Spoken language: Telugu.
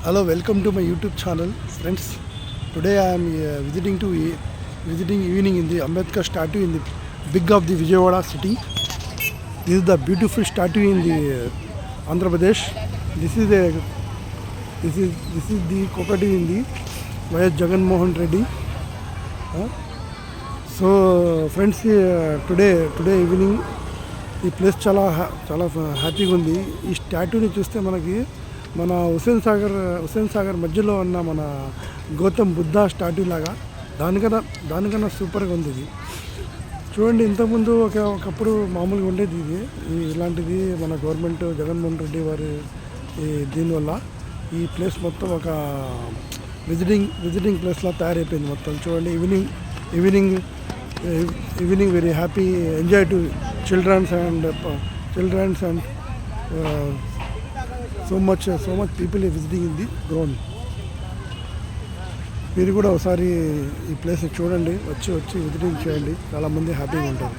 Hello, welcome to my YouTube channel, friends. Today I am visiting evening in the Ambedkar statue in the big of the Vijayawada city. This is the beautiful statue in the Andhra Pradesh. This is the cockatoo in the Y.S. Jagan Mohan Reddy. So friends, today evening ఈ ప్లేస్ చాలా హ్యాపీగా ఉంది. ఈ స్టాట్యూని చూస్తే మనకి మన హుస్సేన్ సాగర్ మధ్యలో ఉన్న మన గౌతమ్ బుద్ధ స్టాట్యూ లాగా దానికన్నా సూపర్గా ఉంది ఇది. చూడండి, ఇంతకుముందు ఒకప్పుడు మామూలుగా ఉండేది ఇది. ఇలాంటిది మన గవర్నమెంట్ జగన్మోహన్ రెడ్డి వారి దీనివల్ల ఈ ప్లేస్ మొత్తం ఒక విజిటింగ్ ప్లేస్లా తయారైపోయింది మొత్తం. చూడండి, evening very happy, enjoy to children's and so much people are visiting in the ground. మీరు కూడా ఒకసారి ఈ ప్లేస్ చూడండి, వచ్చి విజిటింగ్ చేయండి, చాలామంది హ్యాపీగా ఉంటారు.